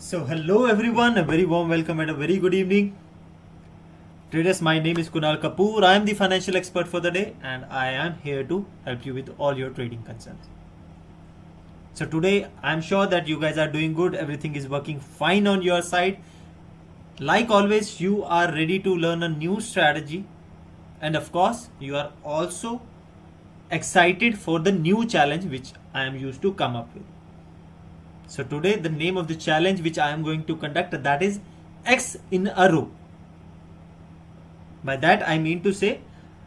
So hello everyone, a very warm welcome and a very good evening. Traders, my name is Kunal Kapoor. I am the financial expert for the day and I am here to help you with all your trading concerns. So today I am sure that you guys are doing good, everything is working fine on your side. Like always, you are ready to learn a new strategy and of course you are also excited for the new challenge which I am used to come up with. So today the name of the challenge which I am going to conduct, that is X in a row. By that I mean to say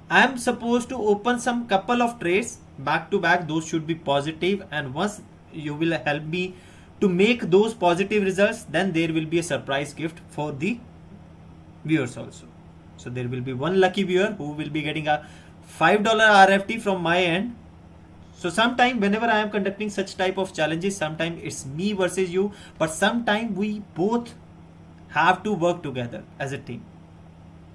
I am supposed to open some couple of trades back to back. Those should be positive, and once you will help me to make those positive results, then there will be a surprise gift for the viewers also. So there will be one lucky viewer who will be getting a $5 RFT from my end. So sometime whenever I am conducting such type of challenges, sometime it's me versus you, but sometime we both have to work together as a team.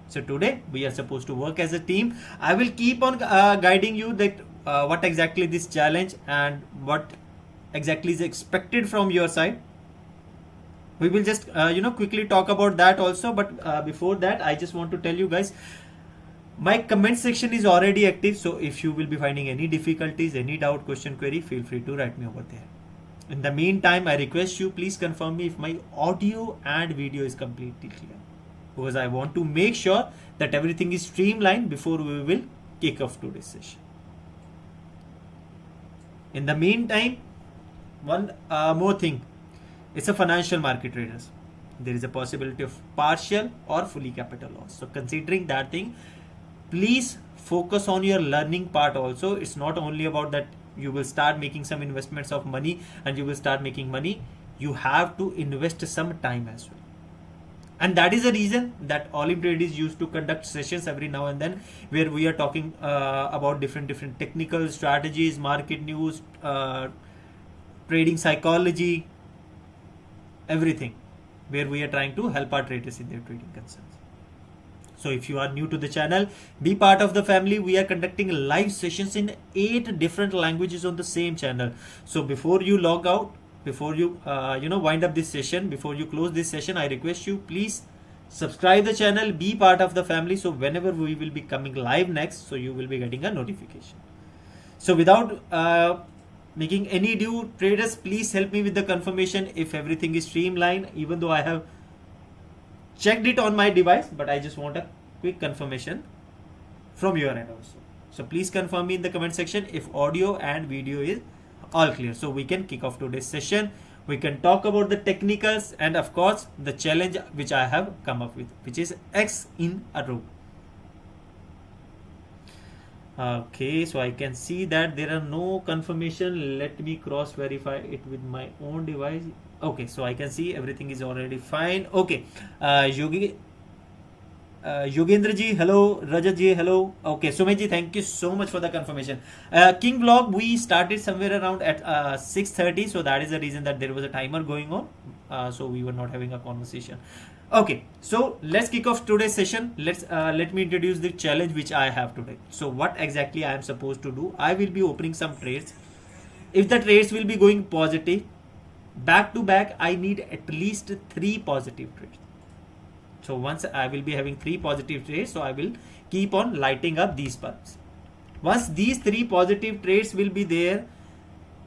So today we are supposed to work as a team. I will keep on guiding you that what exactly this challenge and what exactly is expected from your side. We will just quickly talk about that also, but before that I just want to tell you guys, my comment section is already active, so if you will be finding any difficulties, any doubt, question, query, feel free to write me over there. In the meantime, I request you, please confirm me if my audio and video is completely clear, because I want to make sure that everything is streamlined before we will kick off today's session. In the meantime, one more thing, it's a financial market traders. There is a possibility of partial or fully capital loss. So considering that thing, please focus on your learning part also. It's not only about that you will start making some investments of money and you will start making money. You have to invest some time as well. And that is the reason that Olymptrade is used to conduct sessions every now and then where we are talking about different technical strategies, market news, trading psychology, everything, where we are trying to help our traders in their trading concerns. So if you are new to the channel, be part of the family. We are conducting live sessions in 8 different languages on the same channel. So before you log out, before you wind up this session, before you close this session, I request you, please subscribe the channel, be part of the family. So whenever we will be coming live next, so you will be getting a notification. So without making any ado, traders, please help me with the confirmation if everything is streamlined, even though I have checked it on my device, but I just want a quick confirmation from your end also. So please confirm me in the comment section if audio and video is all clear, so we can kick off today's session. We can talk about the technicals and of course the challenge which I have come up with, which is X in a row. Okay, so I can see that there are no confirmation. Let me cross verify it with my own device. Okay, so I can see everything is already fine. Okay, Yogendra ji, hello. Rajat ji, hello. Okay, Sumit ji, thank you so much for the confirmation. King Vlog, we started somewhere around at 6:30, so that is the reason that there was a timer going on. So we were not having a conversation. Okay, so let's kick off today's session. Let me introduce the challenge which I have today. So what exactly I am supposed to do? I will be opening some trades. If the trades will be going positive, back to back, I need at least 3 positive trades. So once I will be having 3 positive trades, so I will keep on lighting up these bulbs. Once these 3 positive trades will be there,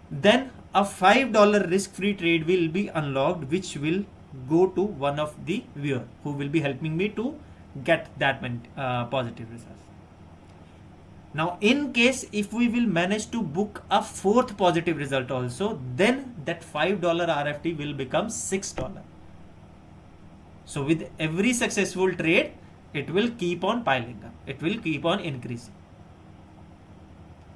then a $5 risk-free trade will be unlocked, which will go to one of the viewer who will be helping me to get that many positive results. Now in case if we will manage to book a 4th positive result also, then that $5 RFT will become $6. So with every successful trade, it will keep on piling up, it will keep on increasing.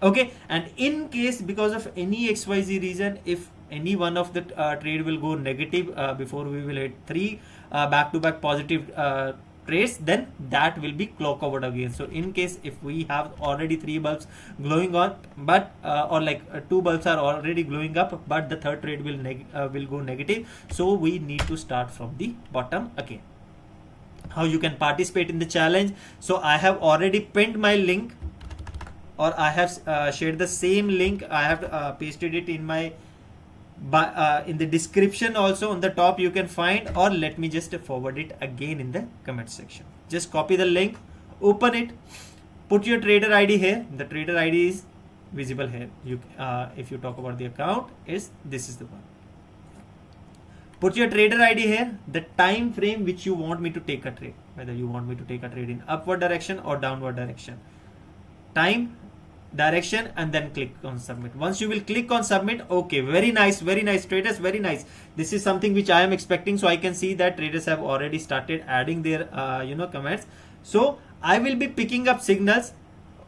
Okay, and in case because of any XYZ reason, if any one of the trade will go negative before we will hit 3 back-to-back positive trades, then that will be clock over again. So in case if we have already 3 bulbs glowing on, but or like 2 bulbs are already glowing up, but the 3rd trade will go negative, so we need to start from the bottom again. How you can participate in the challenge? So I have already pinned my link, or I have shared the same link. I have pasted it in my in the description also on the top you can find, or let me just forward it again in the comment section. Just copy the link, open it, put your trader ID here. The trader ID is visible here. You if you talk about the account, this is the one. Put your trader ID here, the time frame which you want me to take a trade, whether you want me to take a trade in upward direction or downward direction, time, direction, and then click on submit. Once you will click on submit, okay, very nice traders, very nice. This is something which I am expecting. So I can see that traders have already started adding their comments. So I will be picking up signals,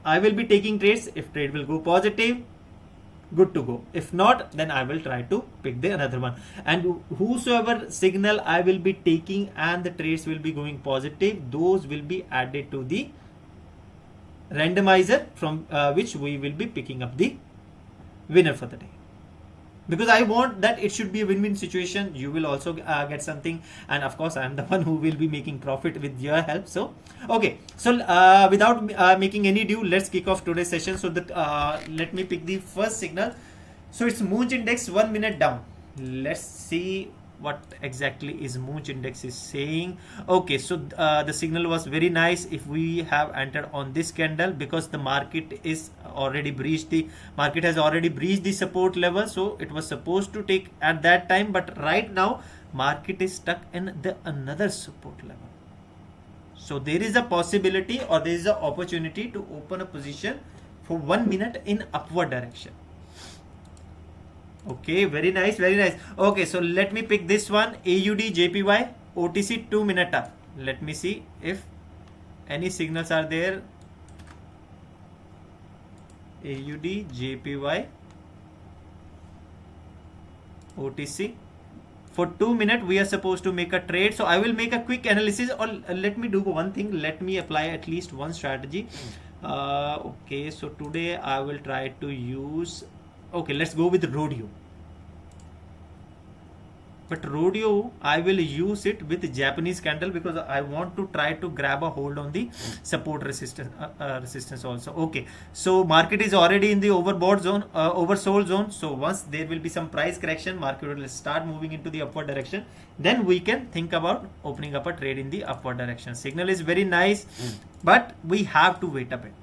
I will be taking trades. If trade will go positive, good to go. If not, then I will try to pick the another one, and whosoever signal I will be taking and the trades will be going positive, those will be added to the randomizer from which we will be picking up the winner for the day, because I want that it should be a win-win situation. You will also get something, and of course I am the one who will be making profit with your help. So okay, so without making any ado, let's kick off today's session. So that let me pick the first signal. So it's Moonch index 1 minute down. Let's see what exactly is Moonch index is saying. Okay, so the signal was very nice. If we have entered on this candle, because the market is already breached, the market has already breached the support level, so it was supposed to take at that time, but right now market is stuck in the another support level. So there is a possibility, or there is an opportunity to open a position for 1 minute in upward direction. Okay, very nice. Okay, so let me pick this one, AUD JPY OTC 2 minute up. Let me see if any signals are there. AUD JPY OTC for 2 minutes we are supposed to make a trade. So I will make a quick analysis, or let me do one thing. Let me apply at least one strategy. Okay, so today I will try to use, okay, let's go with rodeo. But rodeo, I will use it with Japanese candle, because I want to try to grab a hold on the support resistance also. Okay, so market is already in the overbought zone, oversold zone. So once there will be some price correction, market will start moving into the upward direction. Then we can think about opening up a trade in the upward direction. Signal is very nice, but we have to wait a bit,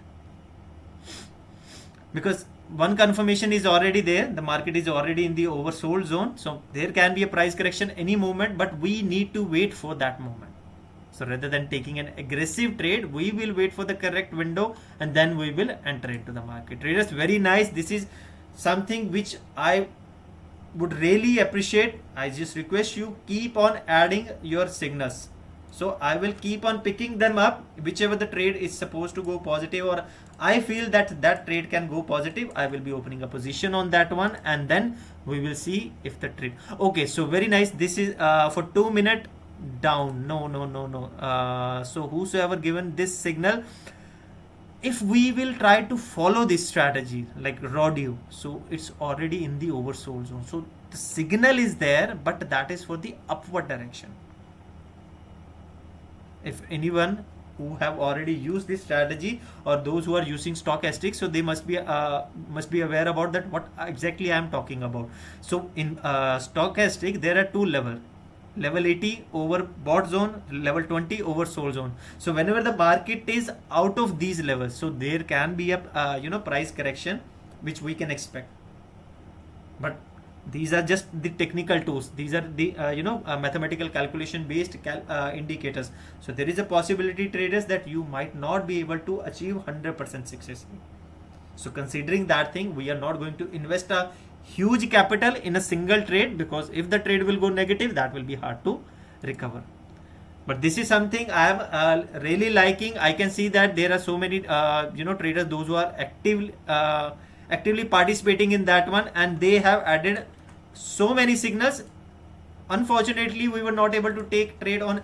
because one confirmation is already there. The market is already in the oversold zone, so there can be a price correction any moment, but we need to wait for that moment. So rather than taking an aggressive trade, we will wait for the correct window and then we will enter into the market. Traders, very nice. This is something which I would really appreciate. I just request you keep on adding your signals. So I will keep on picking them up, whichever the trade is supposed to go positive, or I feel that that trade can go positive, I will be opening a position on that one, and then we will see if the trade. Okay, so very nice. This is for 2 minute down. No. So whosoever given this signal, if we will try to follow this strategy like rodeo, so it's already in the oversold zone. So the signal is there, but that is for the upward direction. If anyone who have already used this strategy, or those who are using stochastics, so they must be aware about that what exactly I am talking about. So in stochastic there are two levels, level 80 overbought zone, level 20 oversold zone. So whenever the market is out of these levels, so there can be a price correction which we can expect, but these are just the technical tools. These are the mathematical calculation based indicators. So there is a possibility, traders, that you might not be able to achieve 100% success. So considering that thing, we are not going to invest a huge capital in a single trade, because if the trade will go negative, that will be hard to recover. But this is something I am really liking. I can see that there are so many traders, those who are actively participating in that one, and they have added so many signals. Unfortunately, we were not able to take trade on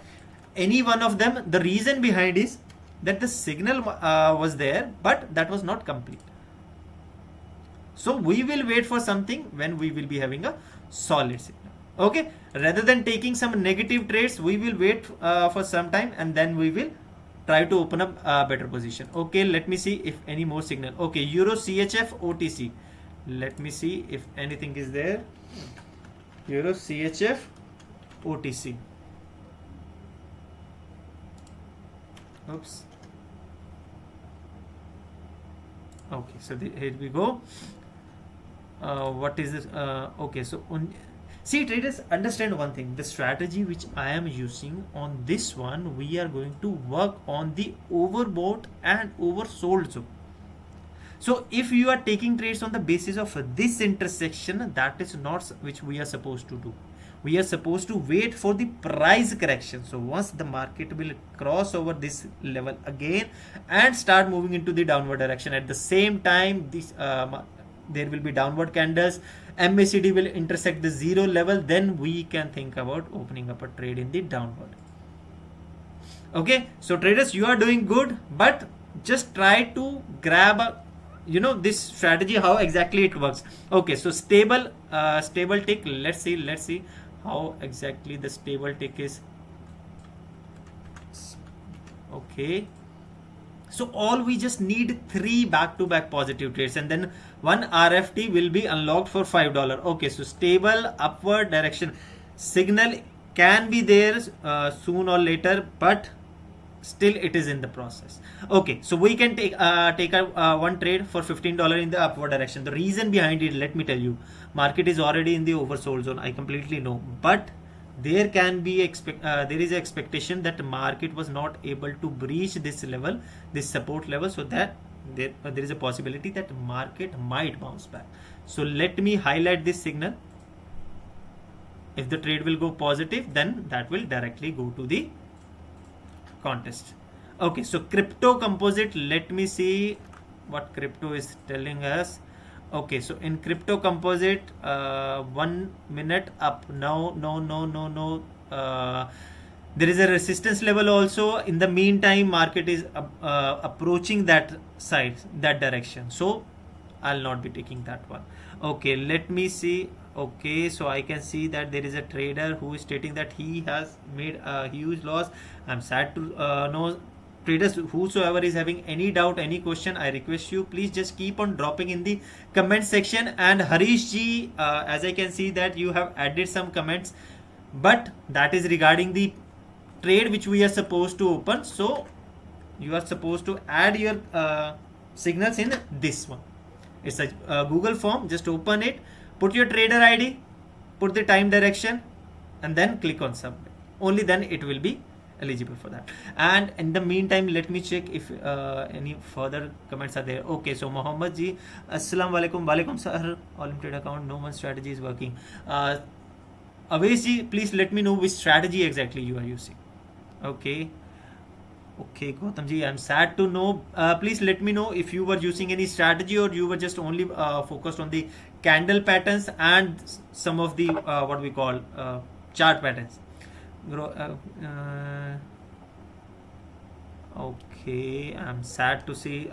any one of them. The reason behind is that the signal was there, but that was not complete. So we will wait for something when we will be having a solid signal. Okay, rather than taking some negative trades, we will wait for some time, and then we will try to open up a better position. Okay, let me see if any more signal. Okay, Euro CHF OTC. Let me see if anything is there. Euro CHF OTC. Oops. Okay, so here we go. What is this? Okay, so see, traders, understand one thing. The strategy which I am using on this one, we are going to work on the overbought and oversold zone. So if you are taking trades on the basis of this intersection, that is not which we are supposed to do. We are supposed to wait for the price correction. So once the market will cross over this level again and start moving into the downward direction, at the same time this there will be downward candles, MACD will intersect the zero level, then we can think about opening up a trade in the downward. Okay, so traders, you are doing good, but just try to grab a this strategy, how exactly it works. Okay, so stable tick. Let's see how exactly the stable tick is. Okay, so all we just need 3 back-to-back positive trades, and then one RFT will be unlocked for $5. Okay, so stable upward direction signal can be there soon or later, but still it is in the process. Okay, so we can take one trade for $15 in the upward direction. The reason behind it, let me tell you, market is already in the oversold zone, I completely know, but there can be there is an expectation that the market was not able to breach this level, this support level, so that there is a possibility that market might bounce back. So let me highlight this signal. If the trade will go positive, then that will directly go to the contest. Okay, so crypto composite, let me see what crypto is telling us. Okay, so in crypto composite, 1 minute up. No. There is a resistance level also. In the meantime, market is approaching that side, that direction, so I'll not be taking that one. Okay, let me see. Okay, so I can see that there is a trader who is stating that he has made a huge loss. I'm sad to know. Traders, whosoever is having any doubt, any question, I request you, please just keep on dropping in the comment section. And Harish ji, as I can see that you have added some comments, but that is regarding the trade which we are supposed to open. So you are supposed to add your signals in this one. It's a Google form. Just open it, put your trader ID, put the time direction, and then click on submit. Only then it will be eligible for that. And in the meantime, let me check if any further comments are there. Okay, so Mohammed ji, Assalamu alaikum. Walaikum sir. Olymptrade account, no one strategy is working. Avesh ji, please let me know which strategy exactly you are using. Okay, Gautam ji, I'm sad to know. Please let me know if you were using any strategy or you were just only focused on the candle patterns and some of the what we call chart patterns. Okay, I'm sad to see.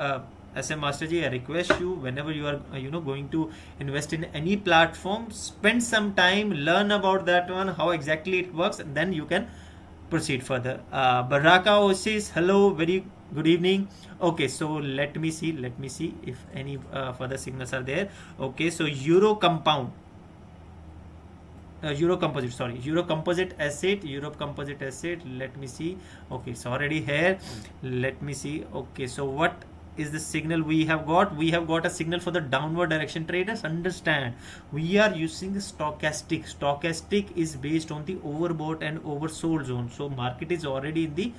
SM Master ji, I request you, whenever you are going to invest in any platform, spend some time, learn about that one, how exactly it works, and then you can proceed further. Baraka Osis, hello, very good evening. Okay, so let me see if any further signals are there. Okay, so Euro composite asset, Europe composite asset. Let me see. Okay, it's already here. Let me see. Okay, so what is the signal we have got? We have got a signal for the downward direction. Traders, understand, we are using the stochastic is based on the overbought and oversold zone. So market is already in the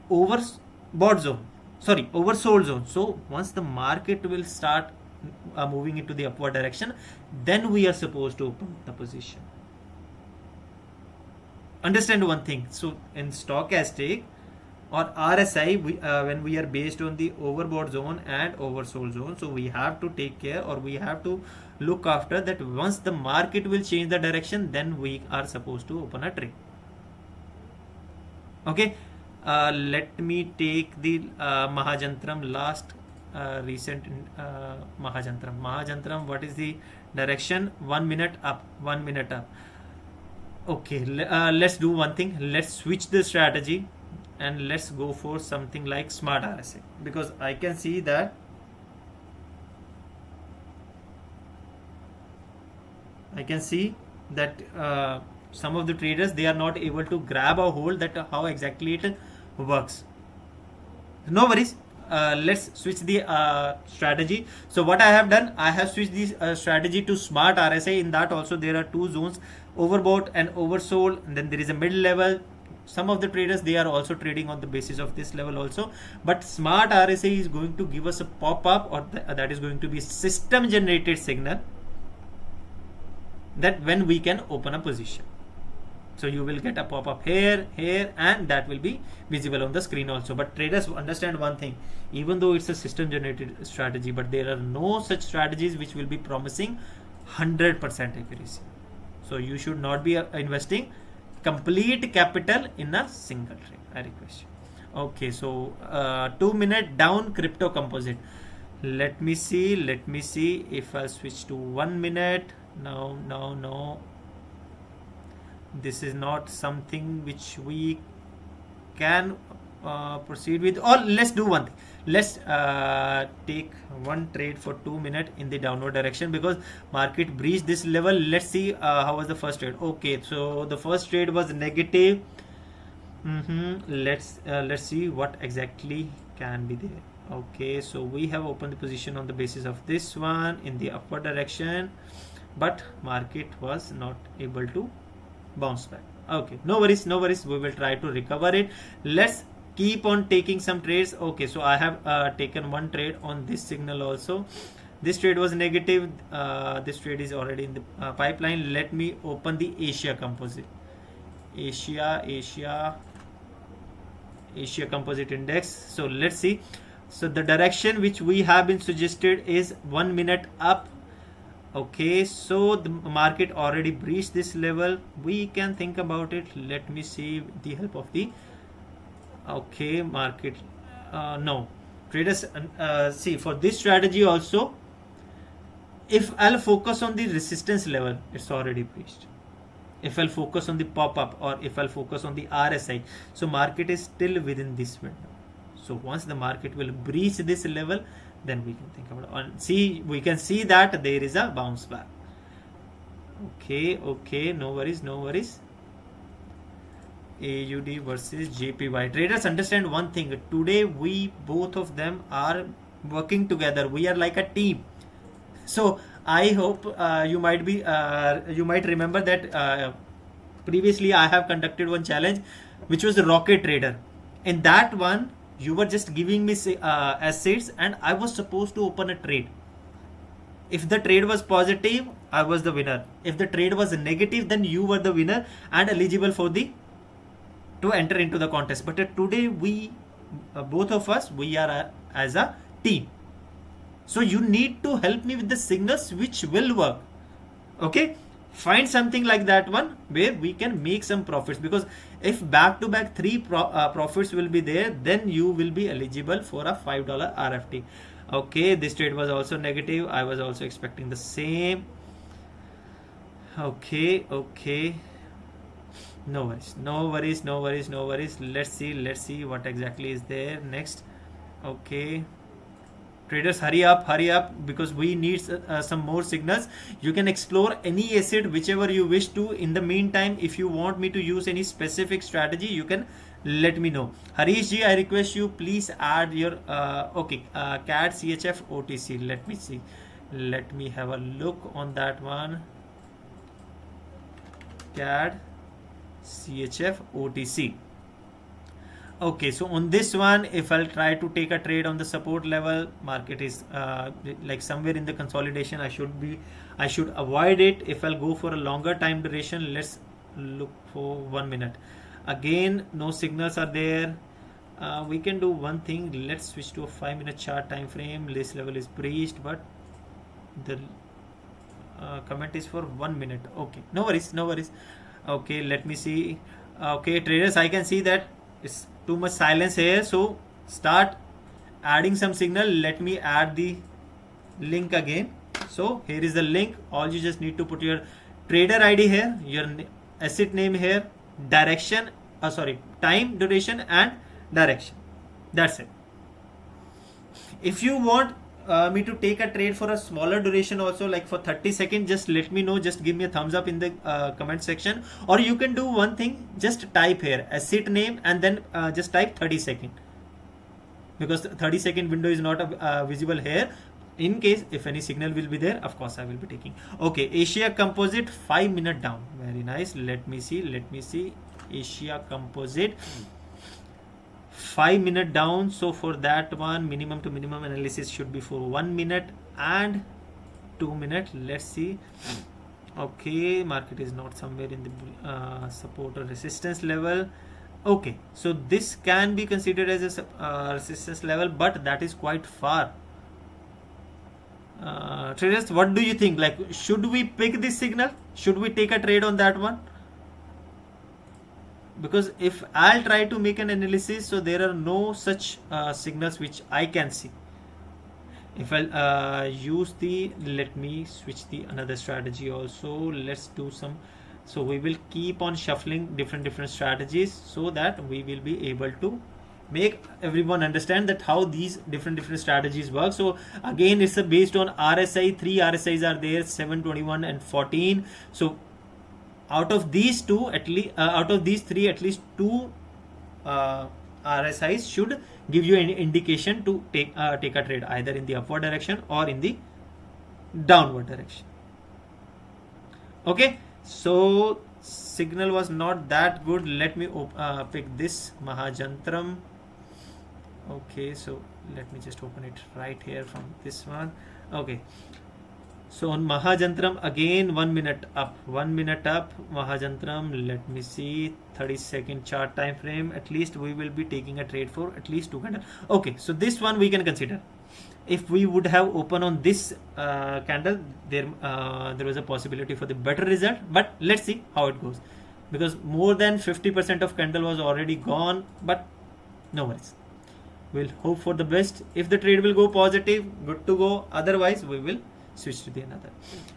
oversold zone. So once the market will start moving into the upward direction, then we are supposed to open the position. Understand one thing. So in stochastic or RSI, when we are based on the overbought zone and oversold zone, so we have to take care, or we have to look after that. Once the market will change the direction, then we are supposed to open a trade. Okay, let me take the Mahajantram, last recent Mahajantram. What is the direction? 1 minute up. Okay, let's do one thing. Let's switch the strategy and let's go for something like smart RSI, because I can see that that some of the traders, they are not able to grab a hold that how exactly it works. No worries. Let's switch the strategy. So what I have done, I have switched this strategy to smart RSI. In that also there are two zones, overbought and oversold, and then there is a mid level. Some of the traders, they are also trading on the basis of this level also, but smart RSI is going to give us a pop-up, or that is going to be system generated signal that when we can open a position. So you will get a pop-up here, and that will be visible on the screen also. But traders understand one thing, even though it's a system generated strategy, but there are no such strategies which will be promising 100% accuracy. So you should not be investing complete capital in a single trade, I request you. Okay, so 2 minute down crypto composite. Let me see if I switch to 1 minute. No, this is not something which we can proceed with. Or let's do one thing, let's take one trade for 2 minutes in the downward direction, because market breached this level. Let's see how was the first trade. Okay, so the first trade was negative. Let's see what exactly can be there. Okay, so we have opened the position on the basis of this one in the upward direction, but market was not able to bounce back. Okay, no worries, we will try to recover it. Let's keep on taking some trades. Okay, so I have taken one trade on this signal also. This trade was negative. This trade is already in the pipeline. Let me open the Asia composite. Asia composite index. So let's see. So the direction which we have been suggested is 1 minute up. Okay, so the market already breached this level. We can think about it. Let me see the help of the market. No, traders, see, for this strategy also, if I'll focus on the resistance level, it's already breached. If I'll focus on the pop-up, or if I'll focus on the RSI, so market is still within this window. So once the market will breach this level, then we can think about it. And see, we can see that there is a bounce back. Okay, no worries. AUD versus JPY. Traders, understand one thing. Today we both of them are working together. We are like a team. So I hope you might remember that previously I have conducted one challenge, which was the Rocket Trader. In that one, you were just giving me assets, and I was supposed to open a trade. If the trade was positive, I was the winner. If the trade was negative, then you were the winner and eligible for to enter into the contest. But today we both of us, we are as a team. So you need to help me with the signals which will work. Okay, find something like that one where we can make some profits, because if back to back 3 profits will be there, then you will be eligible for a $5 RFT. Okay, this trade was also negative. I was also expecting the same. Okay, no worries. Let's see what exactly is there next. Okay, traders, hurry up, because we need some more signals. You can explore any asset whichever you wish to. In the meantime, if you want me to use any specific strategy, you can let me know. Harish ji, I request you, please add your CAD CHF OTC. Let me see, let me have a look on that one. CAD CHF OTC. Okay, so on this one, if I'll try to take a trade on the support level, market is like somewhere in the consolidation. I should avoid it. If I'll go for a longer time duration, let's look for 1 minute. Again, no signals are there. We can do one thing. Let's switch to a 5-minute chart time frame. This level is breached, but the comment is for 1 minute. Okay, no worries. Okay, let me see. Okay, traders, I can see that it's too much silence here, so start adding some signal. Let me add the link again. So here is the link. All you just need to put your trader ID here, your asset name here, direction, time, duration, and direction. That's it. If you want me to take a trade for a smaller duration also, like for 30 seconds, just let me know. Just give me a thumbs up in the comment section. Or you can do one thing, just type here asset name and then just type 30 second, because 30-second window is not visible here. In case if any signal will be there, of course I will be taking. Okay, Asia Composite 5 minute down, very nice. Let me see Asia Composite 5 minute down. So for that one, minimum to minimum analysis should be for 1 minute and 2 minutes. Let's see. Okay, market is not somewhere in the support or resistance level. Okay, so this can be considered as a resistance level, but that is quite far. Traders, what do you think? Like, should we pick this signal? Should we take a trade on that one? Because if I'll try to make an analysis, so there are no such signals which I can see. If I'll use the, let me switch the another strategy also. Let's do some. So we will keep on shuffling different strategies so that we will be able to make everyone understand that how these different strategies work. So again, it's based on RSI. 3 RSIs are there, 7, 21 and 14. So out of these two, at least out of these three, at least 2 RSIs should give you an indication to take a trade either in the upward direction or in the downward direction. Okay, so signal was not that good. Let me pick this Mahajantram. Okay, so let me just open it right here from this one. Okay, so on Mahajantram again, 1 minute up, Mahajantram. Let me see, 30-second chart time frame. At least we will be taking a trade for at least 2 candles. Okay, so this one we can consider. If we would have opened on this candle, there was a possibility for the better result. But let's see how it goes, because more than 50% of candle was already gone. But no worries, we'll hope for the best. If the trade will go positive, good to go. Otherwise, we will switch to the another.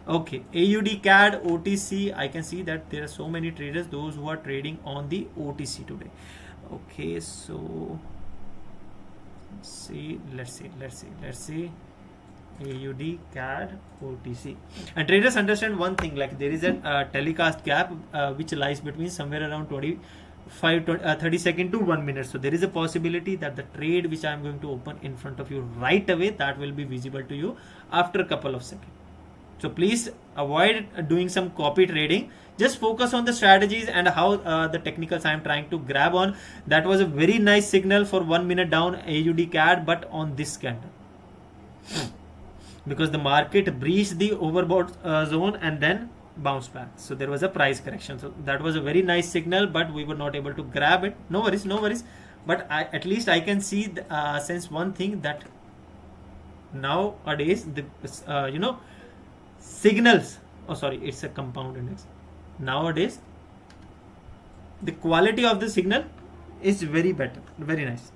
Okay, AUD CAD OTC. I can see that there are so many traders, those who are trading on the OTC today. Okay, so let's see AUD CAD OTC. And traders understand one thing, like there is a telecast gap which lies between somewhere around 30 second to 1 minute. So there is a possibility that the trade which I am going to open in front of you right away, that will be visible to you after a couple of seconds. So please avoid doing some copy trading. Just focus on the strategies and how the technicals I am trying to grab on. That was a very nice signal for 1 minute down AUD CAD, but on this candle, because the market breached the overbought zone and then bounced back. So there was a price correction. So that was a very nice signal, but we were not able to grab it. No worries. But at least I can see sense one thing, that nowadays the signals. Oh, sorry, it's a compound index. Nowadays, the quality of the signal is very better, very nice.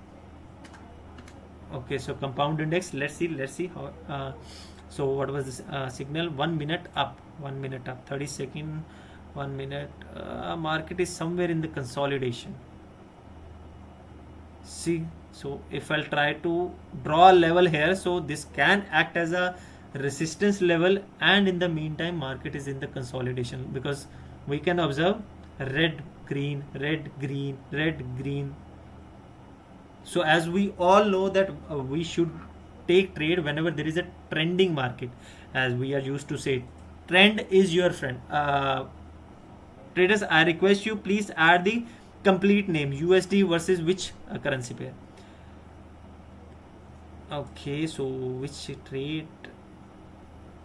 Okay, so compound index. Let's see how. So what was this signal? 1 minute up, 30 second, 1 minute. Market is somewhere in the consolidation. See, so if I'll try to draw a level here, so this can act as a resistance level, and in the meantime market is in the consolidation, because we can observe red green. So as we all know that we should take trade whenever there is a trending market. As we are used to say, trend is your friend. Traders, I request you, please add the complete name, USD versus which currency pair. Okay, so which trade?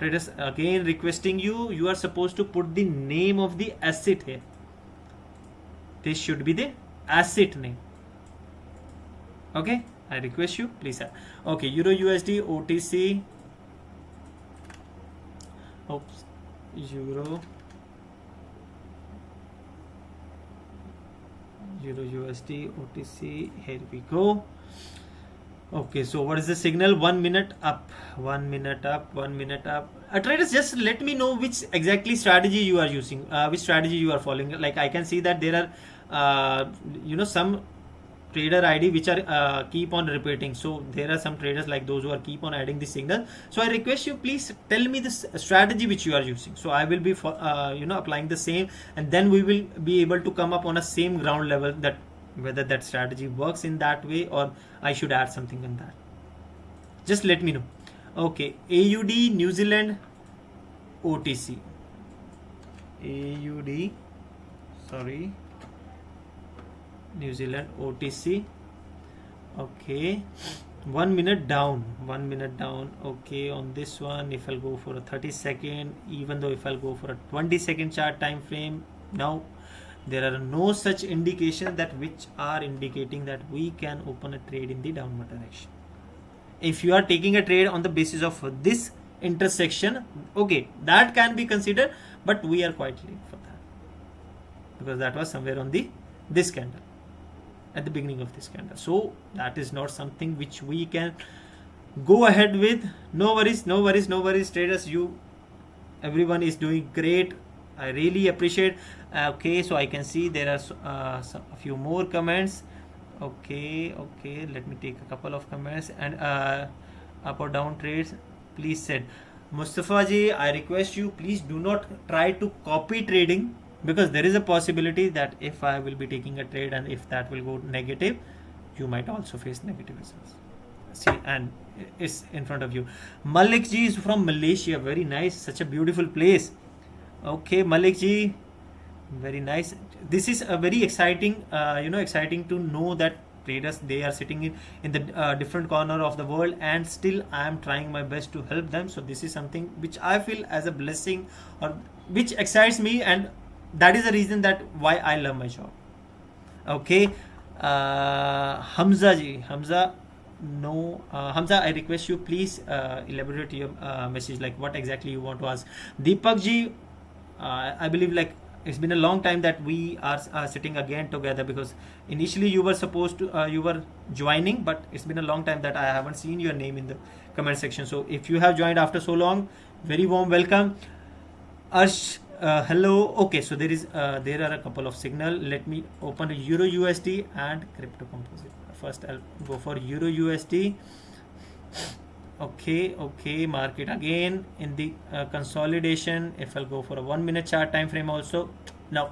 Traders, again requesting you are supposed to put the name of the asset here. This should be the asset name. Okay, I request you, please. Okay, Euro USD OTC. Oops, Euro USD OTC. Here we go. Okay, so what is the signal? 1 minute up, 1 minute up. Traders, just let me know which exactly strategy you are using, which strategy you are following. Like I can see that there are some trader ID which are keep on repeating. So there are some traders like those who are keep on adding the signal. So I request you, please tell me this strategy which you are using. So I will be applying the same, and then we will be able to come up on a same ground level that whether that strategy works in that way or I should add something in that. Just let me know. Okay, AUD New Zealand OTC. AUD, sorry, New Zealand OTC. Okay, 1 minute down, 1 minute down. Okay, on this one, if I'll go for a 30-second, even though if I'll go for a 20-second chart time frame, now there are no such indications that which are indicating that we can open a trade in the downward direction. If you are taking a trade on the basis of this intersection, okay, that can be considered, but we are quite late for that because that was somewhere on this candle at the beginning of this candle. So that is not something which we can go ahead with. No worries, no worries, no worries, traders. Everyone is doing great. I really appreciate. Okay, so I can see there are a few more comments. Okay, let me take a couple of comments. And up or down trades, please said Mustafa ji, I request you, please do not try to copy trading, because there is a possibility that if I will be taking a trade and if that will go negative, you might also face negative results. See, and it's in front of you. Malik ji is from Malaysia. Very nice, such a beautiful place. Okay, Malik ji, very nice. This is a very exciting, exciting to know that traders, they are sitting in the different corner of the world, and still I am trying my best to help them. So this is something which I feel as a blessing, or which excites me, and that is the reason that why I love my job. Okay, Hamza ji, Hamza, no, Hamza, I request you, please elaborate your message, like what exactly you want to ask. Deepak ji, I believe like it's been a long time that we are sitting again together, because initially you were supposed to you were joining, but it's been a long time that I haven't seen your name in the comment section. So if you have joined after so long, very warm welcome. Arsh, hello. Okay, so there are a couple of signal. Let me open Euro USD and crypto composite. First I'll go for Euro USD. Okay, market again in the consolidation. If I'll go for a 1 minute chart time frame also. Now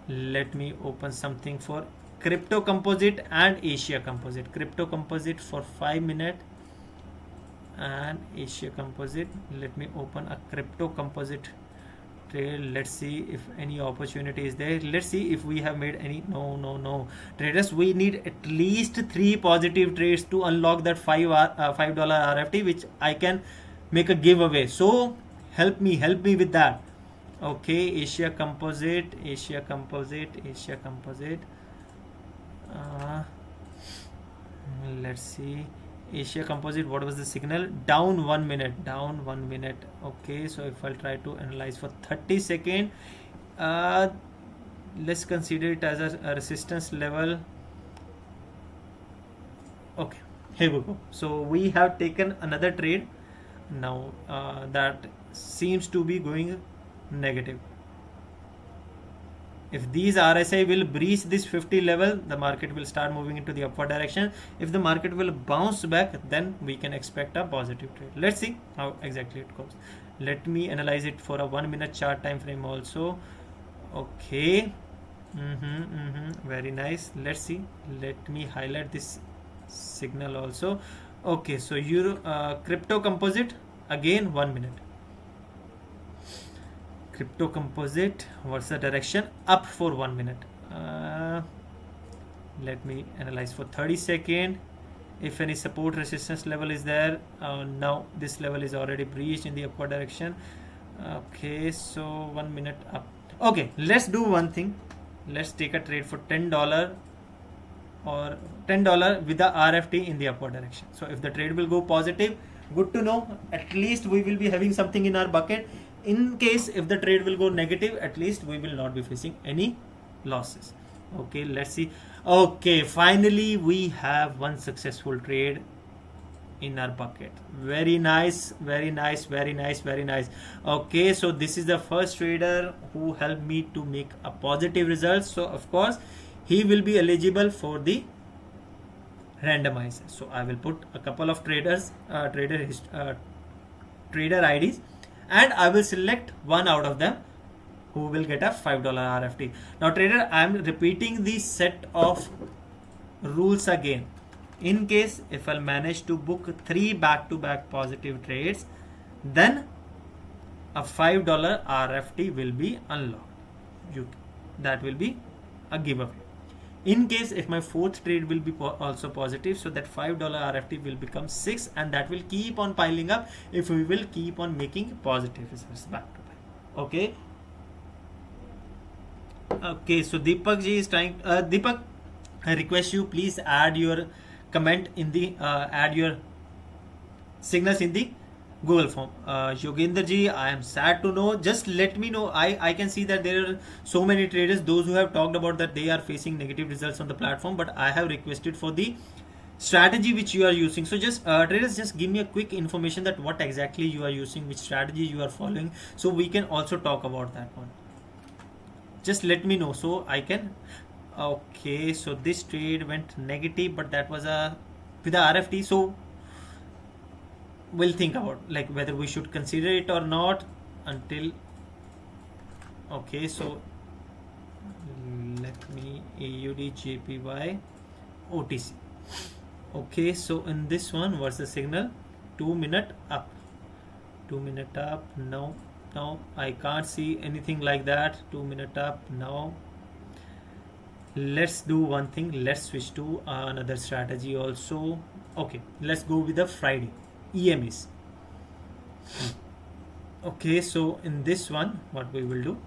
let me open something for crypto composite and Asia composite. Crypto composite for 5 minutes and Asia composite. Let me open a crypto composite trade. Let's see if any opportunity is there. Let's see if we have made any. No, traders, we need at least 3 positive trades to unlock that $5 RFT, which I can make a giveaway. So help me with that. Okay, Asia composite. Let's see, Asia composite, what was the signal? Down 1 minute. Okay, so if I'll try to analyze for 30 seconds, let's consider it as a resistance level. Okay, here we go. So we have taken another trade now that seems to be going negative. If these RSI will breach this 50 level, the market will start moving into the upward direction. If the market will bounce back, then we can expect a positive trade. Let's see how exactly it goes. Let me analyze it for a 1 minute chart time frame also. Okay, very nice. Let's see, let me highlight this signal also. Okay, so Euro crypto composite, again 1 minute. Crypto composite, what's the direction? Up for 1 minute. Let me analyze for 30 seconds. If any support resistance level is there, now this level is already breached in the upward direction. Okay, so 1 minute up. Okay, let's do one thing. Let's take a trade for $10 or $10 with the RFT in the upward direction. So if the trade will go positive, good to know. At least we will be having something in our bucket. In case if the trade will go negative, at least we will not be facing any losses. Okay, let's see. Okay, finally we have one successful trade in our bucket. Very nice. Okay, so this is the first trader who helped me to make a positive result. So of course he will be eligible for the randomizer. So I will put a couple of trader IDs, and I will select one out of them who will get a $5 RFT. Now trader, I am repeating the set of rules again. In case if I'll manage to book 3 back-to-back positive trades, then a $5 RFT will be unlocked. That will be a giveaway. In case if my 4th trade will be also positive, so that $5 RFT will become 6, and that will keep on piling up if we will keep on making positive results back to back. Okay, so Deepak ji is trying. Deepak, I request you, please add your comment in the add your signals in the Google form. Yogendra ji, I am sad to know. Just let me know. I can see that there are so many traders, those who have talked about that they are facing negative results on the platform, but I have requested for the strategy which you are using. So just traders, just give me a quick information that what exactly you are using, which strategy you are following, so we can also talk about that one. Just let me know so I can. Okay, so this trade went negative, but that was with the RFT. So we'll think about like whether we should consider it or not until. Okay, so let me AUD JPY OTC. Okay, so in this one, what's the signal? 2 minute up. 2 minute up. No, I can't see anything like that. 2 minute up. No. Let's do one thing. Let's switch to another strategy also. Okay, let's go with the Friday EMAs. Okay, so in this one, what we will do,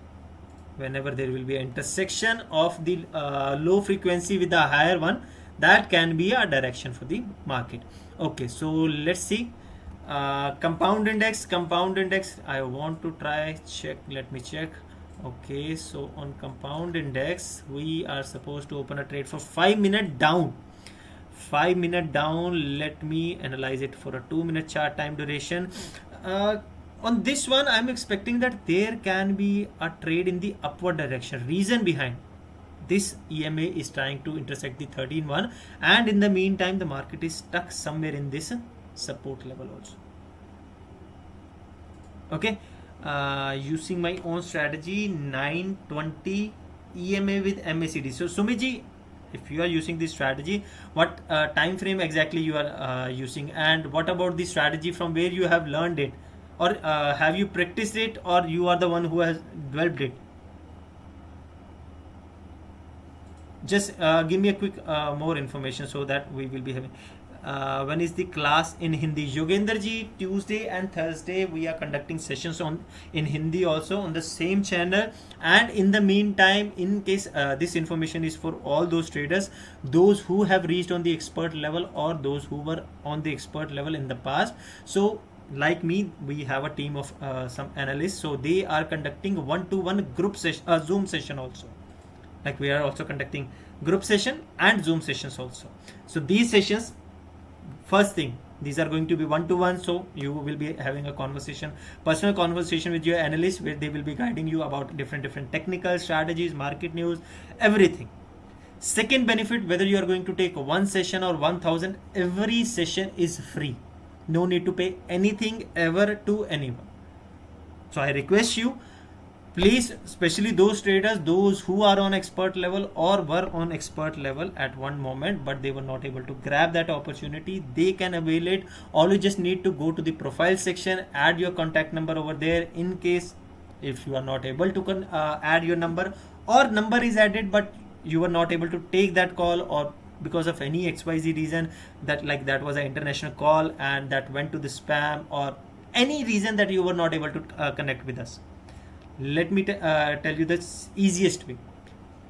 whenever there will be an intersection of the low frequency with the higher one, that can be a direction for the market. Okay, so let's see. Compound index, I want to try check. Let me check. Okay, so on compound index, we are supposed to open a trade for 5 minute down. 5 minute down. Let me analyze it for a 2 minute chart time duration. On this one, I'm expecting that there can be a trade in the upward direction. Reason behind this, EMA is trying to intersect the 13-1, and in the meantime the market is stuck somewhere in this support level also. Okay, using my own strategy, 920 EMA with MACD. So Sumiji, if you are using this strategy, what time frame exactly you are using, and what about the strategy, from where you have learned it, or have you practiced it, or you are the one who has developed it? Just give me a quick more information so that we will be having. When is the class in Hindi? Yogendra ji, Tuesday and Thursday we are conducting sessions in Hindi also on the same channel. And in the meantime, in case this information is for all those traders, those who have reached on the expert level or those who were on the expert level in the past. So like me, we have a team of some analysts, so they are conducting one-to-one group session, Zoom session also. Like we are also conducting group session and Zoom sessions also. So these sessions, first thing, these are going to be one-to-one, so you will be having a conversation, personal conversation with your analyst, where they will be guiding you about different technical strategies, market news, everything. Second benefit, whether you are going to take one session or 1000, every session is free. No need to pay anything ever to anyone. So I request you, please, especially those traders, those who are on expert level or were on expert level at one moment, but they were not able to grab that opportunity, they can avail it. All you just need to go to the profile section, add your contact number over there. In case if you are not able to add your number, or number is added but you were not able to take that call, or because of any XYZ reason, that was an international call and that went to the spam, or any reason that you were not able to connect with us, let me tell you the easiest way.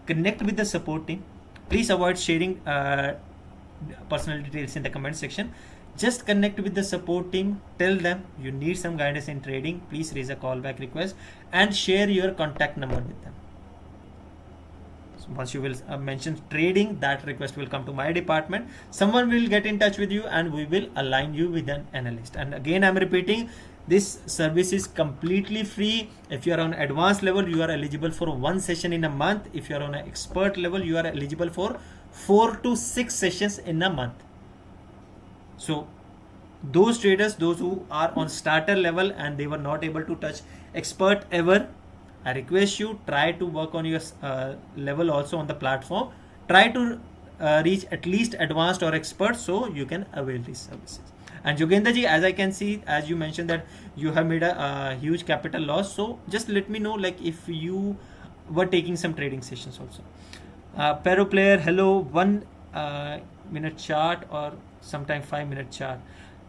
Connect with the support team. Please avoid sharing personal details in the comment section. Just connect with the support team. Tell them you need some guidance in trading. Please raise a callback request and share your contact number with them. So once you will mention trading, that request will come to my department. Someone will get in touch with you and we will align you with an analyst. And again, I'm repeating, this service is completely free. If you are on advanced level, you are eligible for one session in a month. If you are on an expert level, you are eligible for 4 to 6 sessions in a month. So those traders, those who are on starter level and they were not able to touch expert ever, I request you, try to work on your level also on the platform. Try to reach at least advanced or expert so you can avail these services. And Yogendra ji, as I can see, as you mentioned that you have made a huge capital loss, so just let me know like if you were taking some trading sessions also. Pero player, hello, 1 minute chart or sometime 5 minute chart.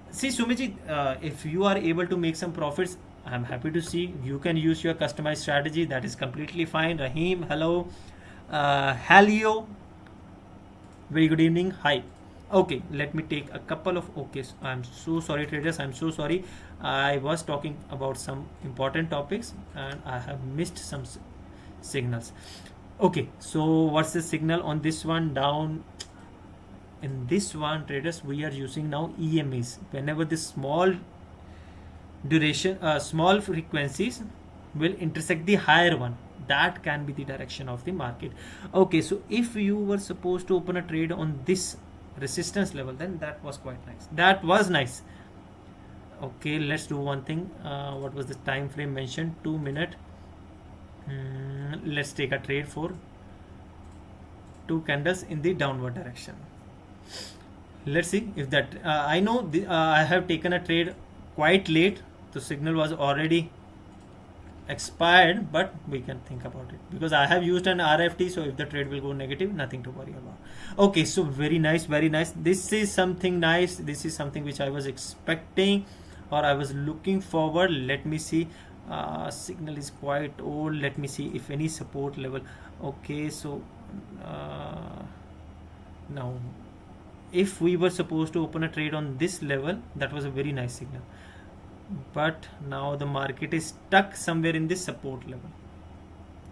See Sumiji, if you are able to make some profits, I'm happy to see. You can use your customized strategy, that is completely fine. Rahim, hello. Halio, very good evening, hi. Okay, let me take a couple of okays. I'm so sorry traders, I'm so sorry. I was talking about some important topics and I have missed some signals. Okay, so what's the signal on this one? Down. In this one traders, we are using now EMAs. Whenever the small duration, small frequencies will intersect the higher one, that can be the direction of the market. Okay, so if you were supposed to open a trade on this resistance level, then that was quite nice. That was nice. Okay, let's do one thing. What was the time frame mentioned? 2 minute. Let's take a trade for 2 candles in the downward direction. Let's see if that I know I have taken a trade quite late. The signal was already expired, but we can think about it because I have used an RFT, so if the trade will go negative, nothing to worry about. Okay, so very nice, very nice. This is something nice. This is something which I was expecting or I was looking forward. Let me see. Signal is quite old. Let me see if any support level. Okay, so now if we were supposed to open a trade on this level, that was a very nice signal, but now the market is stuck somewhere in this support level.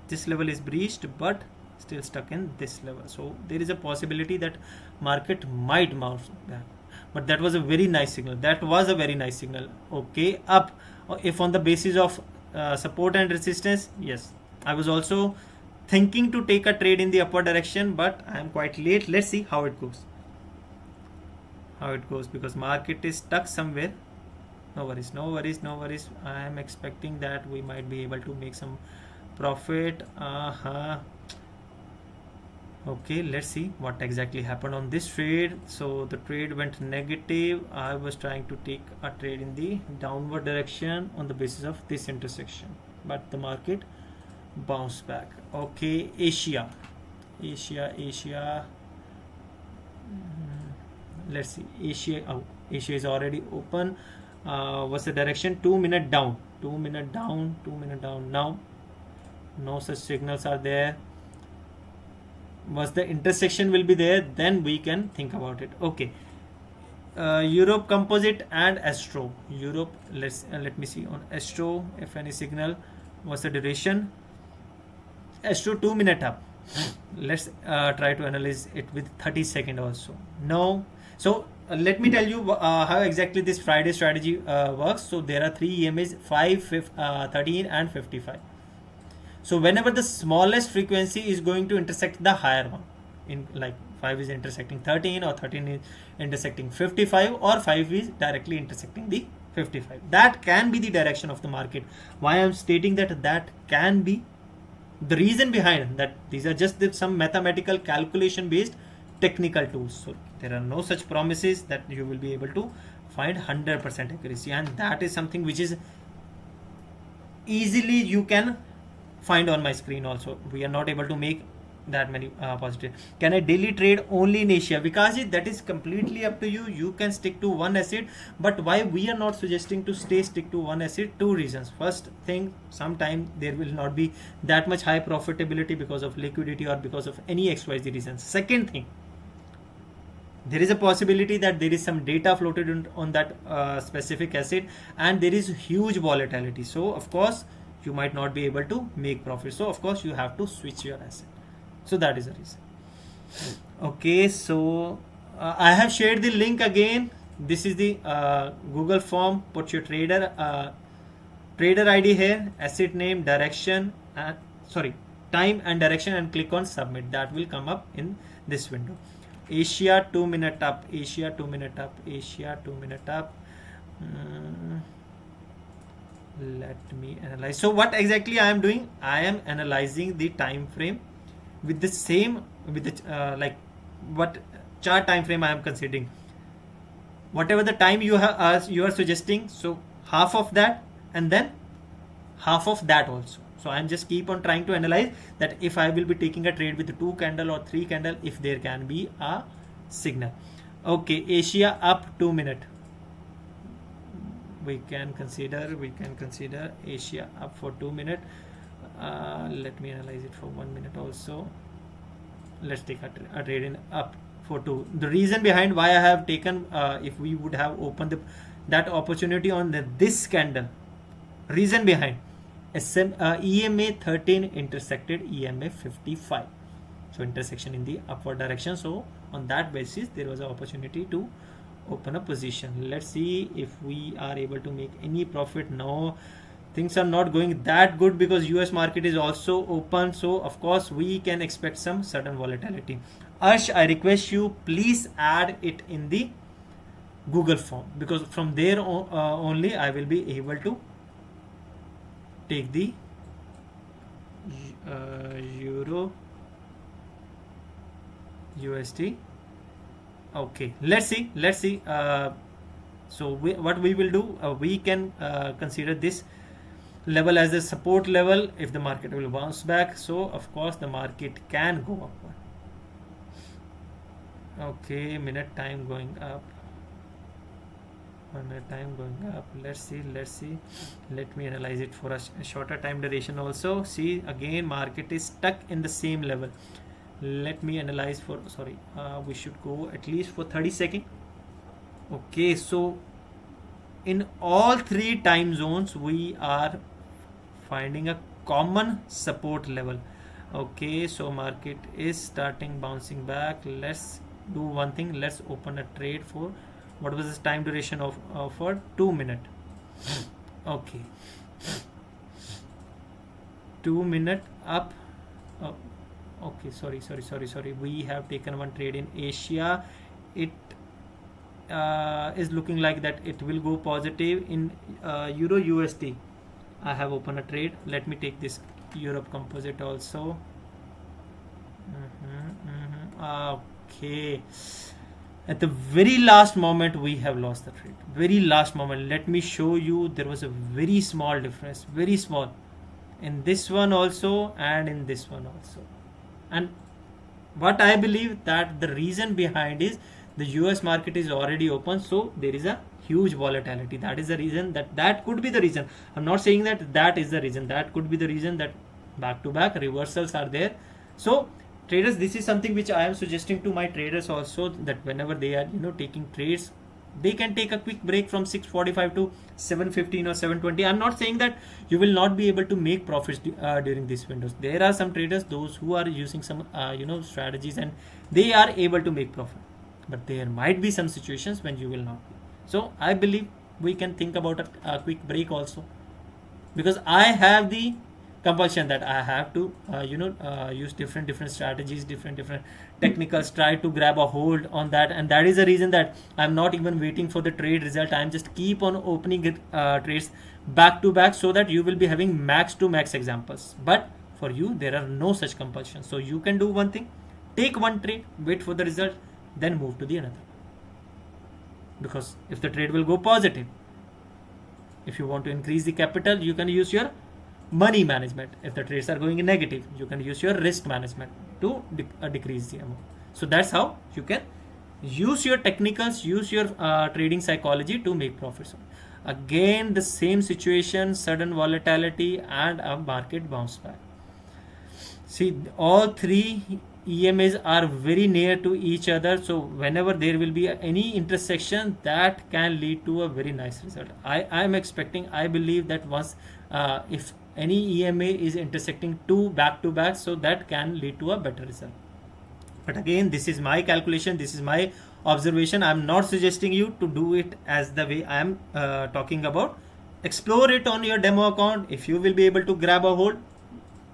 This level is breached but still stuck in this level, so there is a possibility that market might bounce back, but that was a very nice signal. That was a very nice signal. Okay, up. If on the basis of support and resistance, yes, I was also thinking to take a trade in the upward direction, but I am quite late. Let's see how it goes. Because market is stuck somewhere. No worries, no worries, no worries. I am expecting that we might be able to make some profit. Okay, let's see what exactly happened on this trade. So the trade went negative. I was trying to take a trade in the downward direction on the basis of this intersection, but the market bounced back. Okay, Asia. Let's see, Asia is already open. What's the direction? 2 minute down. Now no such signals are there. Once the intersection will be there, then we can think about it. Okay, Europe composite and Astro. Europe, let me see on Astro if any signal. What's the duration? Astro 2 minute up. Let's try to analyze it with 30 second also. No. So let me tell you how exactly this Friday strategy works. So there are 3 EMAs, 5, 13 and 55. So whenever the smallest frequency is going to intersect the higher one, in like 5 is intersecting 13 or 13 is intersecting 55 or 5 is directly intersecting the 55, that can be the direction of the market. Why I am stating that can be, the reason behind that, these are just some mathematical calculation based technical tools. So there are no such promises that you will be able to find 100% accuracy, and that is something which is easily you can find on my screen also. We are not able to make that many positive. Can I daily trade only in Asia? Because that is completely up to you. You can stick to one asset, but why we are not suggesting to stick to one asset? 2 reasons. First thing, sometime there will not be that much high profitability because of liquidity or because of any XYZ reasons. Second thing, there is a possibility that there is some data floated on that specific asset and there is huge volatility. So of course you might not be able to make profit. So of course you have to switch your asset. So that is the reason. Okay, so I have shared the link again. This is the Google form. Put your trader ID here, asset name, direction, time and direction, and click on submit. That will come up in this window. Asia 2-minute up, Asia 2-minute up, Asia 2-minute up. Let me analyze. So what exactly I am doing? I am analyzing the time frame with the same, with the like what chart time frame I am considering. Whatever the time you have, you are suggesting, so half of that and then half of that also. So I'm just keep on trying to analyze that if I will be taking a trade with 2 candle or 3 candle, if there can be a signal. Okay, Asia up 2-minute. We can consider Asia up for 2-minute. Let me analyze it for 1 minute also. Let's take a trade in up for 2. The reason behind why I have taken, if we would have opened that opportunity on this candle, reason behind EMA 13 intersected EMA 55, so intersection in the upward direction. So on that basis there was an opportunity to open a position. Let's see if we are able to make any profit. Now things are not going that good because US market is also open, so of course we can expect some sudden volatility. Ash, I request you please add it in the Google form, because from there only I will be able to take the Euro USD. Okay, let's see. So what we will do, we can consider this level as the support level if the market will bounce back. So of course the market can go upward. Okay, minute time going up, 1 minute time going up. Let's see. Let me analyze it for a shorter time duration also. See, again market is stuck in the same level. Let me analyze for, sorry, we should go at least for 30 seconds. Okay, so in all 3 time zones we are finding a common support level. Okay, so market is starting bouncing back. Let's do one thing. Let's open a trade for, what was this time duration of for 2 minute. Okay, 2 minute up. Okay, sorry, we have taken one trade in Asia. It is looking like that it will go positive in Euro USD. I have opened a trade. Let me take this Europe composite also. Okay, at the very last moment we have lost the trade. Very last moment. Let me show you. There was a very small difference, very small, in this one also and in this one also. And what I believe that the reason behind is the US market is already open, so there is a huge volatility. That is the reason, that could be the reason. I'm not saying that is the reason. That could be the reason that back to back reversals are there. So traders, this is something which I am suggesting to my traders also, that whenever they are taking trades, they can take a quick break from 645 to 715 or 720. I'm not saying that you will not be able to make profits during these windows. There are some traders, those who are using some strategies, and they are able to make profit, but there might be some situations when you will not be. So I believe we can think about a quick break also, because I have the compulsion that I have to use different strategies, different technicals, try to grab a hold on that. And that is the reason that I'm not even waiting for the trade result. I'm just keep on opening trades back to back, so that you will be having max to max examples. But for you there are no such compulsions, so you can do one thing: take one trade, wait for the result, then move to the another. Because if the trade will go positive, if you want to increase the capital, you can use your money management. If the trades are going in negative, you can use your risk management to decrease the amount. So that's how you can use your technicals, use your trading psychology to make profits. Again the same situation, sudden volatility and a market bounce back. See, all 3 EMAs are very near to each other, so whenever there will be any intersection, that can lead to a very nice result. I am expecting, I believe that once if any EMA is intersecting 2 back to back, so that can lead to a better result. But again, this is my calculation, this is my observation. I am not suggesting you to do it as the way I am talking about. Explore it on your demo account. If you will be able to grab a hold,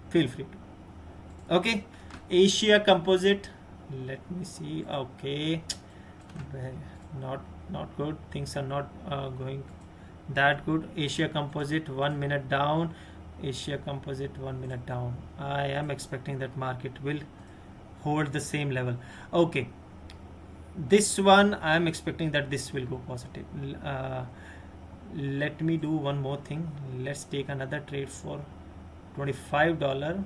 feel free to. Okay, Asia composite, let me see. Okay, not good. Things are not going that good. Asia Composite 1 minute down. Asia Composite 1 minute down. I am expecting that market will hold the same level. Okay, this one I am expecting that this will go positive. Let me do one more thing. Let's take another trade for $25.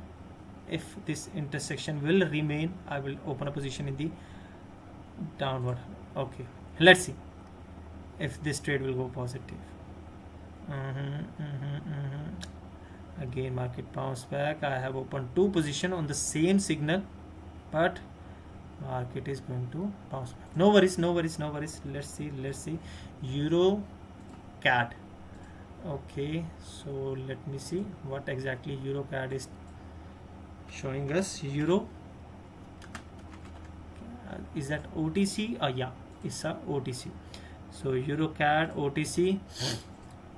If this intersection will remain, I will open a position in the downward. Okay, let's see if this trade will go positive. Again market bounce back. I have opened two position on the same signal, but market is going to bounce back. No worries. Let's see Euro CAD. Okay, so let me see what exactly Euro CAD is showing us. Euro, is that OTC? Yeah, it's a OTC. So Euro CAD OTC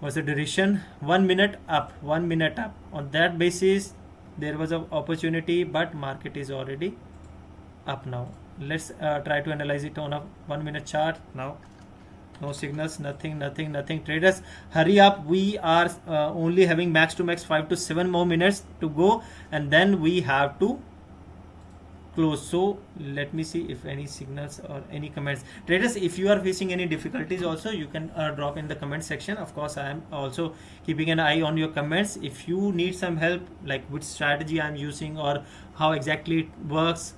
was the duration 1 minute up, 1 minute up. On that basis there was an opportunity, but market is already up now. Let's try to analyze it on a 1 minute chart now. No signals, nothing. Traders, hurry up. We are only having max to max 5 to 7 more minutes to go, and then we have to close. So let me see if any signals or any comments. Traders, if you are facing any difficulties also, you can drop in the comment section. Of course, I am also keeping an eye on your comments. If you need some help, like which strategy I am using or how exactly it works,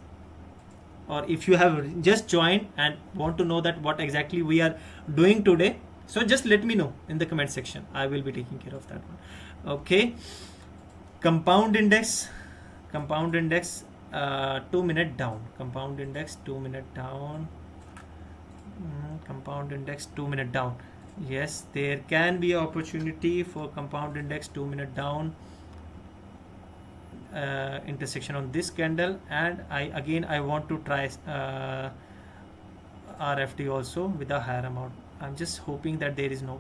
or if you have just joined and want to know that what exactly we are doing today, so just let me know in the comment section. I will be taking care of that one. Okay, compound index 2 minute down. Compound index 2 minute down. Compound index 2 minute down. Yes, there can be opportunity for compound index 2 minute down. Intersection on this candle, and I want to try RFD also with a higher amount. I'm just hoping that there is no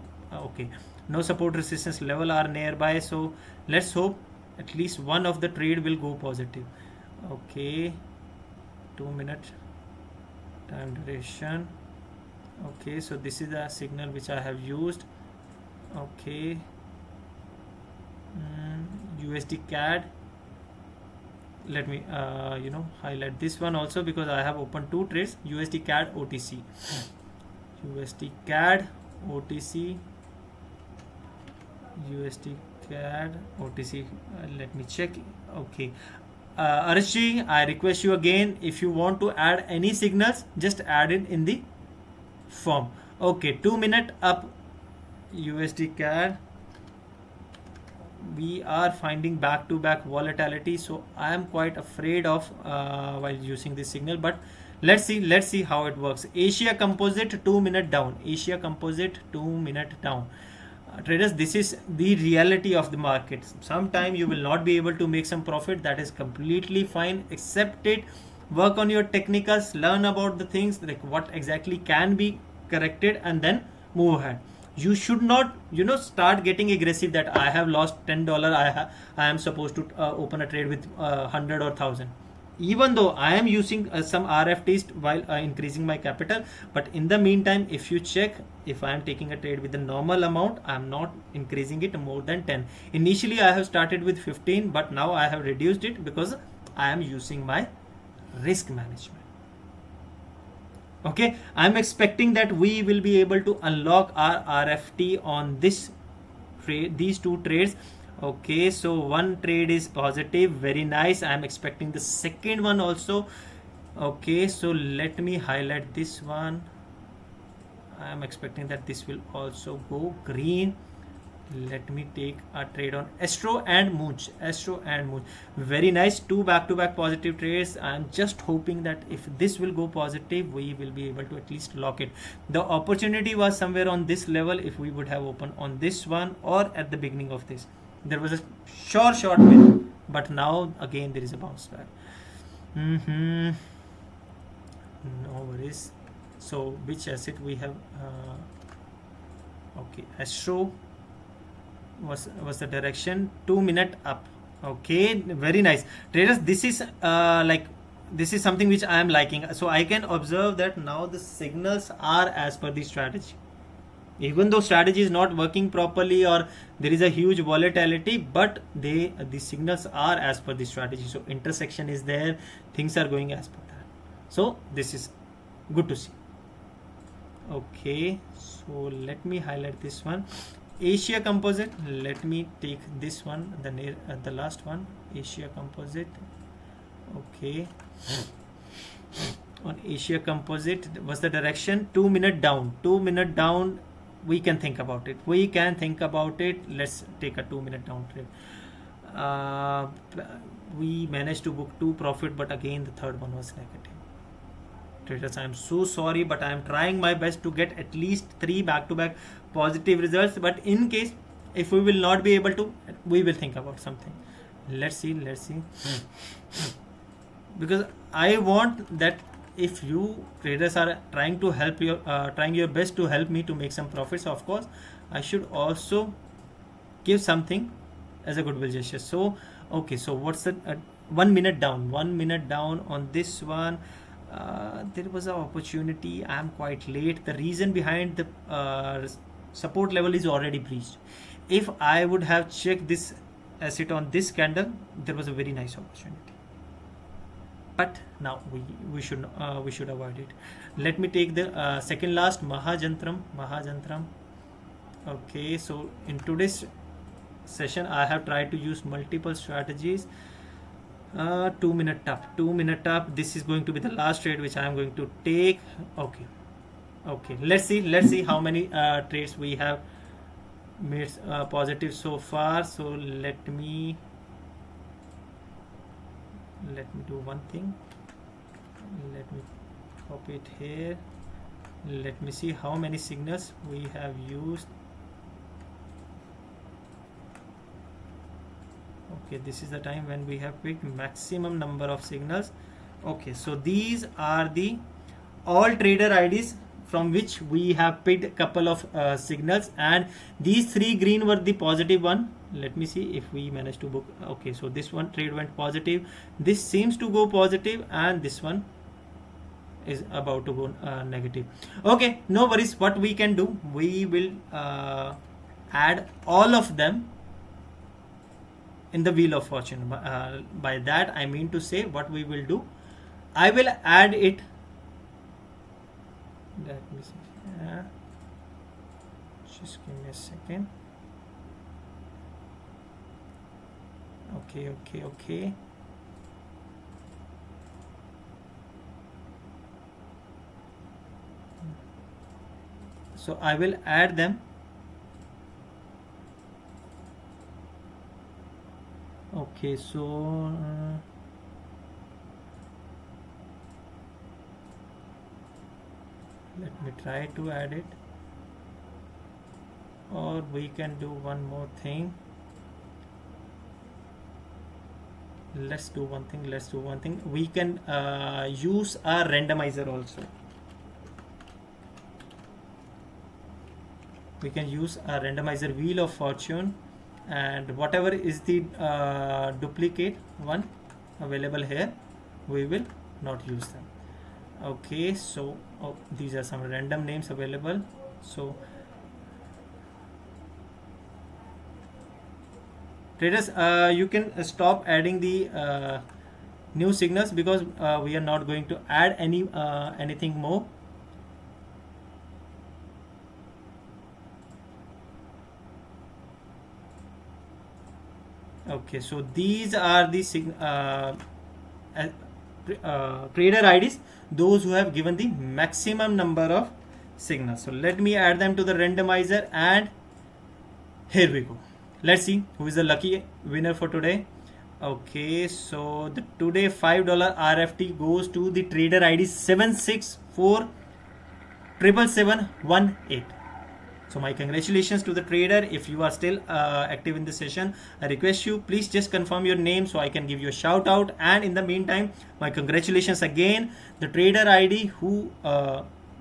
no support resistance level are nearby, so let's hope at least one of the trade will go positive. Okay, 2 minute time duration. Okay, so this is the signal which I have used. Okay, USD CAD. Let me highlight this one also, because I have opened two trades. USD CAD OTC. USD CAD OTC. USD CAD OTC. Let me check. Okay, Arshi, I request you again, if you want to add any signals, just add it in the form. Okay, 2 minute up USD CAD. We are finding back-to-back volatility, so I am quite afraid of while using this signal, but let's see how it works. Asia Composite 2 minute down. Asia Composite 2 minute down. Traders, this is the reality of the market. Sometime you will not be able to make some profit. That is completely fine. Accept it. Work on your technicals. Learn about the things, like what exactly can be corrected, and then move ahead. You should not start getting aggressive that I have lost $10. I am supposed to open a trade with 100 or 1000, even though I am using some RFTs while increasing my capital. But in the meantime, if you check, if I am taking a trade with the normal amount, I am not increasing it more than 10. Initially I have started with 15, but now I have reduced it because I am using my risk management. Okay, I'm expecting that we will be able to unlock our RFT on this trade, these two trades. Okay, so one trade is positive, very nice. I'm expecting the second one also. Okay, so let me highlight this one. I'm expecting that this will also go green. Let me take a trade on Astro and Munch. Very nice, two back-to-back positive trades. I'm just hoping that if this will go positive, we will be able to at least lock it. The opportunity was somewhere on this level. If we would have opened on this one or at the beginning of this, there was a short win, but now again there is a bounce back. No worries. So which asset we have? Okay, Astro was the direction. 2 minute up. Okay, very nice. Traders, this is like this is something which I am liking. So I can observe that now the signals are as per the strategy. Even though strategy is not working properly or there is a huge volatility, but the signals are as per the strategy. So intersection is there, things are going as per that. So this is good to see. Okay, so let me highlight this one, Asia composite. Let me take this one, the last one, Asia composite. Okay, on Asia composite was the direction 2 minute down. 2 minute down, we can think about it. Let's take a 2 minute down trade. We managed to book 2 profit, but again the third one was negative. Traders, I am so sorry, but I am trying my best to get at least 3 back-to-back positive results. But in case if we will not be able to, we will think about something. Let's see. Because I want that if you traders are trying to help trying your best to help me to make some profits, of course I should also give something as a goodwill gesture. So okay, so what's the 1 minute down? 1 minute down on this one. There was an opportunity. I am quite late. The reason behind the support level is already breached. If I would have checked this asset on this candle, there was a very nice opportunity. But now we should avoid it. Let me take the second last, Mahajantram. Okay, so in today's session I have tried to use multiple strategies. 2 minute top. This is going to be the last trade which I am going to take. Okay, let's see how many trades we have made positive so far. So let me do one thing. Let me copy it here. Let me see how many signals we have used. Okay, this is the time when we have picked maximum number of signals. Okay, so these are the all trader IDs from which we have picked a couple of signals, and these 3 green were the positive one. Let me see if we managed to book. Okay, so this one trade went positive, this seems to go positive, and this one is about to go negative. Okay, no worries. What we can do, we will add all of them in the wheel of fortune. By that I mean to say, what we will do, I will add it. Let me see. Just give me a second. Okay. So I will add them. Okay, so let me try to add it, or we can do one more thing. Let's do one thing. We can use a randomizer also. We can use a randomizer wheel of fortune, and whatever is the duplicate one available here, we will not use them. Okay, so these are some random names available. So traders, you can stop adding the new signals, because we are not going to add anything more. Okay, so these are the trader IDs, those who have given the maximum number of signals. So let me add them to the randomizer, and here we go. Let's see who is the lucky winner for today. Okay, so the today $5 RFT goes to the trader ID 7647718. So my congratulations to the trader. If you are still active in the session, I request you, please just confirm your name so I can give you a shout out. And in the meantime, my congratulations again. The trader ID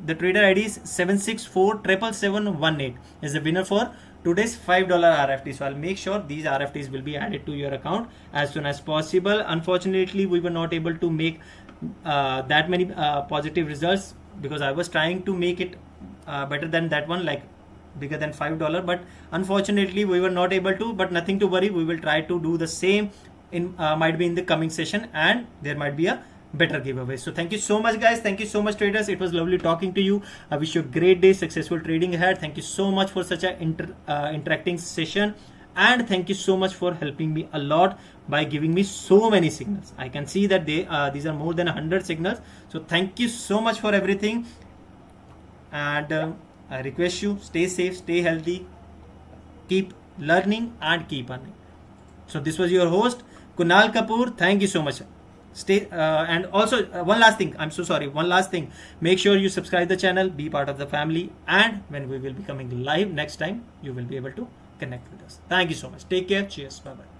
the trader ID is 7647718 is the winner for today's $5 RFT. So I'll make sure these RFTs will be added to your account as soon as possible. Unfortunately, we were not able to make that many positive results, because I was trying to make it better than that one, like bigger than $5, but unfortunately we were not able to. But nothing to worry, we will try to do the same in might be in the coming session, and there might be a better giveaway. So thank you so much, guys. Thank you so much, traders. It was lovely talking to you. I wish you a great day, successful trading ahead. Thank you so much for such a interacting session, and thank you so much for helping me a lot by giving me so many signals. I can see that these are more than 100 signals. So thank you so much for everything, and I request you, stay safe, stay healthy, keep learning and keep earning. So this was your host, Kunal Kapoor. Thank you so much. Stay and also one last thing. I'm so sorry. One last thing. Make sure you subscribe the channel, be part of the family, and when we will be coming live next time, you will be able to connect with us. Thank you so much. Take care. Cheers. Bye bye.